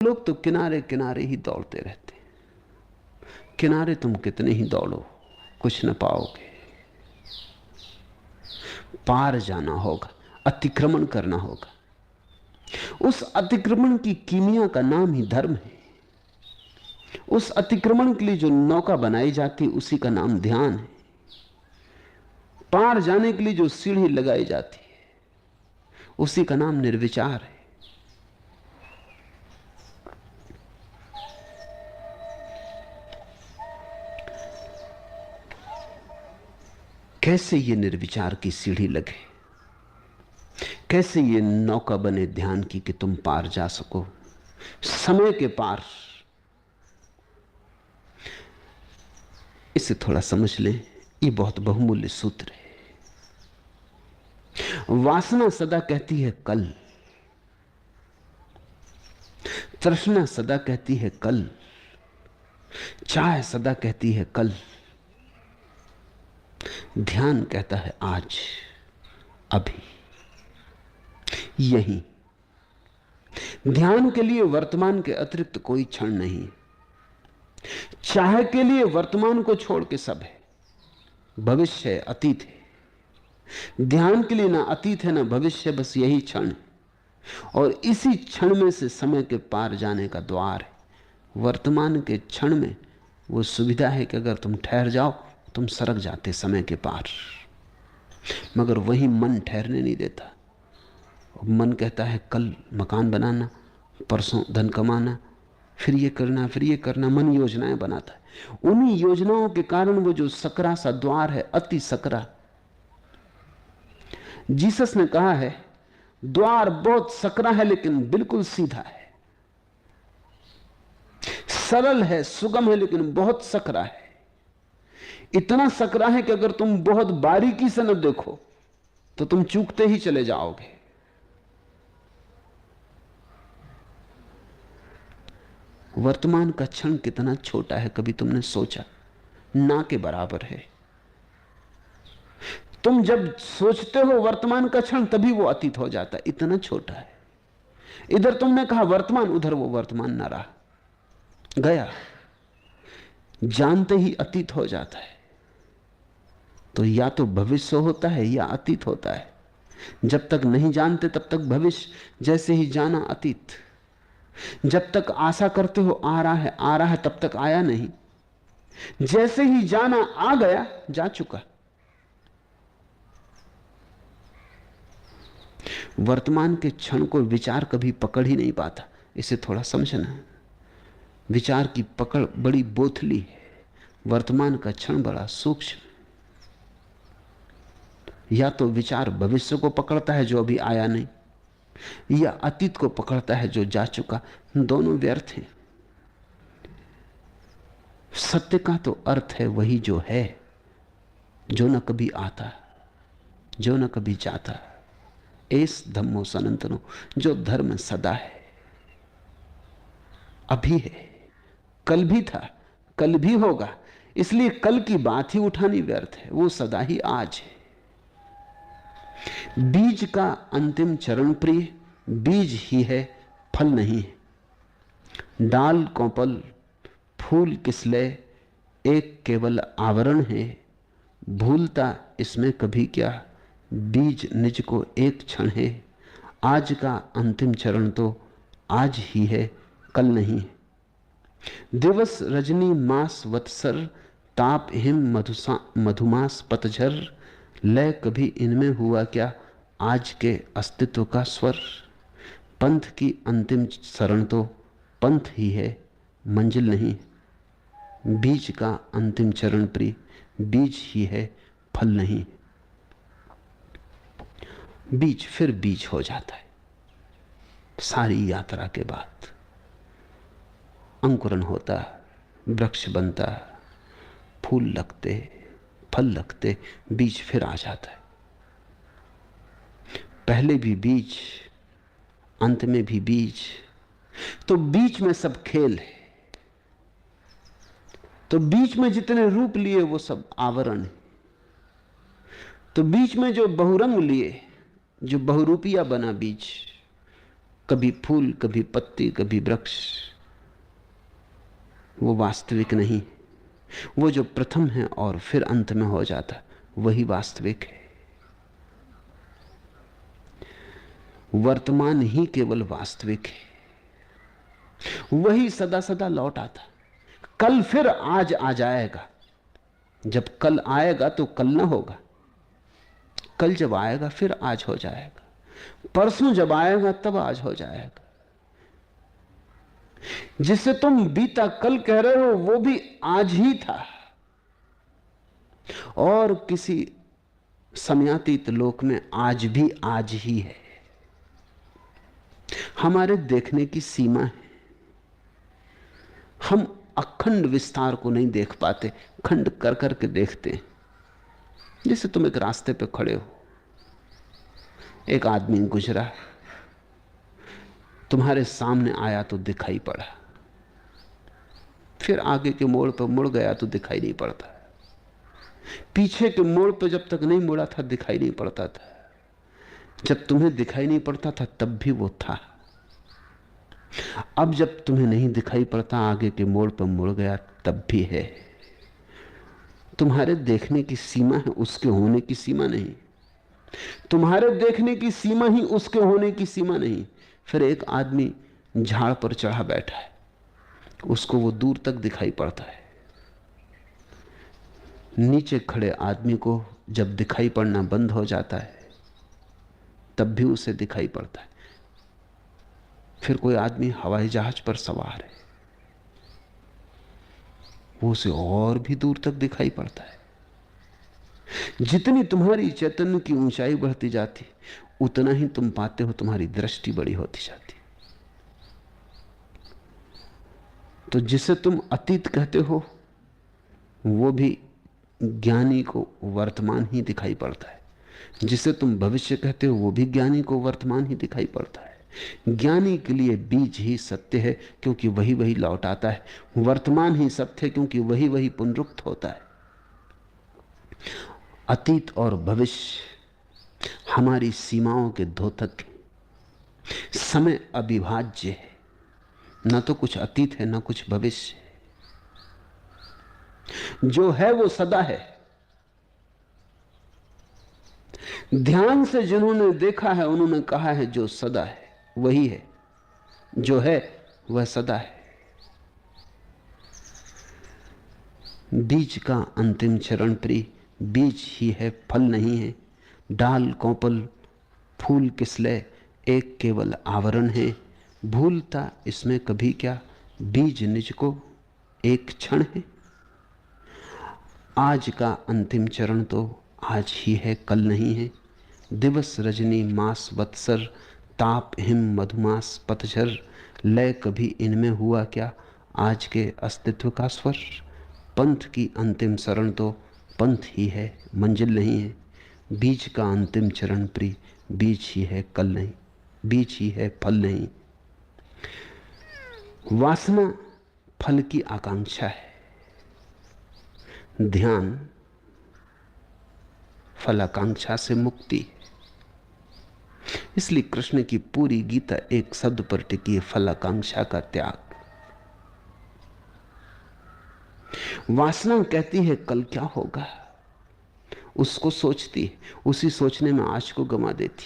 लोग तो किनारे किनारे ही दौड़ते रहते हैं। किनारे तुम कितने ही दौड़ो, कुछ न पाओगे। पार जाना होगा, अतिक्रमण करना होगा। उस अतिक्रमण की कीमिया का नाम ही धर्म है। उस अतिक्रमण के लिए जो नौका बनाई जाती है उसी का नाम ध्यान है। पार जाने के लिए जो सीढ़ी लगाई जाती है उसी का नाम निर्विचार है। कैसे ये निर्विचार की सीढ़ी लगे, कैसे ये नौका बने ध्यान की कि तुम पार जा सको, समय के पार। इसे थोड़ा समझ लें, ये बहुत बहुमूल्य सूत्र है। वासना सदा कहती है कल, तृष्णा सदा कहती है कल, चाह सदा कहती है कल, ध्यान कहता है आज, अभी, यही। ध्यान के लिए वर्तमान के अतिरिक्त कोई क्षण नहीं। चाह के लिए वर्तमान को छोड़ के सब है, भविष्य है, अतीत है। ध्यान के लिए ना अतीत है ना भविष्य, बस यही क्षण है। और इसी क्षण में से समय के पार जाने का द्वार है। वर्तमान के क्षण में वो सुविधा है कि अगर तुम ठहर जाओ तुम सरक जाते समय के पार। मगर वही मन ठहरने नहीं देता। मन कहता है कल मकान बनाना, परसों धन कमाना, फिर ये करना, फिर ये करना। मन योजनाएं बनाता है। उन्हीं योजनाओं के कारण वो जो सकरा सा द्वार है, अति सकरा। जीसस ने कहा है द्वार बहुत सकरा है लेकिन बिल्कुल सीधा है, सरल है, सुगम है, लेकिन बहुत सकरा है। इतना सकरा है कि अगर तुम बहुत बारीकी से न देखो तो तुम चूकते ही चले जाओगे। वर्तमान का क्षण कितना छोटा है, कभी तुमने सोचा? ना के बराबर है। तुम जब सोचते हो वर्तमान का क्षण तभी वो अतीत हो जाता है, इतना छोटा है। इधर तुमने कहा वर्तमान, उधर वो वर्तमान ना रहा, गया, जानते ही अतीत हो जाता है। तो या तो भविष्य होता है या अतीत होता है। जब तक नहीं जानते तब तक भविष्य, जैसे ही जाना अतीत। जब तक आशा करते हो आ रहा है आ रहा है, तब तक आया नहीं। जैसे ही जाना आ गया, जा चुका। वर्तमान के क्षण को विचार कभी पकड़ ही नहीं पाता। इसे थोड़ा समझना। विचार की पकड़ बड़ी बोथली है, वर्तमान का क्षण बड़ा सूक्ष्म। या तो विचार भविष्य को पकड़ता है जो अभी आया नहीं, या अतीत को पकड़ता है जो जा चुका। दोनों व्यर्थ हैं। सत्य का तो अर्थ है वही जो है, जो न कभी आता, जो न कभी जाता। एस धम्मो सनातनो, जो धर्म सदा है, अभी है, कल भी था, कल भी होगा। इसलिए कल की बात ही उठानी व्यर्थ है, वो सदा ही आज है। बीज का अंतिम चरण प्रिय, बीज ही है, फल नहीं है। डाल कौपल फूल किसले, एक केवल आवरण है। भूलता इसमें कभी क्या, बीज निज को एक क्षण है। आज का अंतिम चरण तो आज ही है, कल नहीं है। दिवस रजनी मास वत्सर, ताप हिम मधुमास पतझर। लय कभी इनमें हुआ क्या, आज के अस्तित्व का स्वर। पंथ की अंतिम शरण तो पंथ ही है, मंजिल नहीं। बीज का अंतिम चरण प्रिय, बीज ही है, फल नहीं। बीज फिर बीज हो जाता है। सारी यात्रा के बाद अंकुरन होता, वृक्ष बनता, फूल लगते, फल लगते, बीज फिर आ जाता है। पहले भी बीज, अंत में भी बीज। तो बीच में सब खेल है। तो बीच में जितने रूप लिए वो सब आवरण है। तो बीच में जो बहुरंग लिए, जो बहुरूपिया बना बीज, कभी फूल, कभी पत्ती, कभी वृक्ष, वो वास्तविक नहीं। वो जो प्रथम है और फिर अंत में हो जाता, वही वास्तविक है। वर्तमान ही केवल वास्तविक है। वही सदा सदा लौट आता। कल फिर आज आ जाएगा। जब कल आएगा तो कल ना होगा। कल जब आएगा फिर आज हो जाएगा। परसों जब आएगा तब आज हो जाएगा। जिसे तुम बीता कल कह रहे हो वो भी आज ही था, और किसी समयातीत लोक में आज भी आज ही है। हमारे देखने की सीमा है। हम अखंड विस्तार को नहीं देख पाते, खंड कर करके देखते हैं। जैसे तुम एक रास्ते पे खड़े हो, एक आदमी गुजरा, तुम्हारे सामने आया तो दिखाई पड़ा, फिर आगे के मोड़ पर मुड़ गया तो दिखाई नहीं पड़ता। पीछे के मोड़ पर जब तक नहीं मुड़ा था दिखाई नहीं पड़ता था। जब तुम्हें दिखाई नहीं पड़ता था तब भी वो था। अब जब तुम्हें नहीं दिखाई पड़ता, आगे के मोड़ पर मुड़ गया, तब भी है। तुम्हारे देखने की सीमा है, उसके होने की सीमा नहीं। तुम्हारे देखने की सीमा ही उसके होने की सीमा नहीं। फिर एक आदमी झाड़ पर चढ़ा बैठा है, उसको वो दूर तक दिखाई पड़ता है। नीचे खड़े आदमी को जब दिखाई पड़ना बंद हो जाता है तब भी उसे दिखाई पड़ता है। फिर कोई आदमी हवाई जहाज पर सवार है, वो उसे और भी दूर तक दिखाई पड़ता है। जितनी तुम्हारी चैतन्य की ऊंचाई बढ़ती जाती, उतना ही तुम पाते हो तुम्हारी दृष्टि बड़ी होती जाती। तो जिसे तुम अतीत कहते हो वो भी ज्ञानी को वर्तमान ही दिखाई पड़ता है। जिसे तुम भविष्य कहते हो वो भी ज्ञानी को वर्तमान ही दिखाई पड़ता है। ज्ञानी के लिए बीज ही सत्य है, क्योंकि वही वही लौट आता है। वर्तमान ही सत्य है, क्योंकि वही वही पुनरुक्त होता है। अतीत और भविष्य हमारी सीमाओं के द्योतक हैं। समय अविभाज्य है, न तो कुछ अतीत है न कुछ भविष्य है। जो है वो सदा है। ध्यान से जिन्होंने देखा है उन्होंने कहा है जो सदा है वही है, जो है वह सदा है। बीज का अंतिम चरण प्रिय, बीज ही है फल नहीं है। डाल कौपल फूल किसले, एक केवल आवरण है। भूलता इसमें कभी क्या, बीज निज को एक क्षण है। आज का अंतिम चरण तो आज ही है, कल नहीं है। दिवस रजनी मास वत्सर, ताप हिम मधुमास पतझर, लय कभी इनमें हुआ क्या, आज के अस्तित्व का स्वर। पंथ की अंतिम शरण तो पंथ ही है, मंजिल नहीं है। बीज का अंतिम चरण प्रिय, बीज ही है कल नहीं, बीज ही है फल नहीं। वासना फल की आकांक्षा है, ध्यान फलाकांक्षा से मुक्ति है। इसलिए कृष्ण की पूरी गीता एक शब्द पर टिकी है, फलाकांक्षा का त्याग। वासना कहती है कल क्या होगा, उसको सोचती है, उसी सोचने में आज को गंवा देती।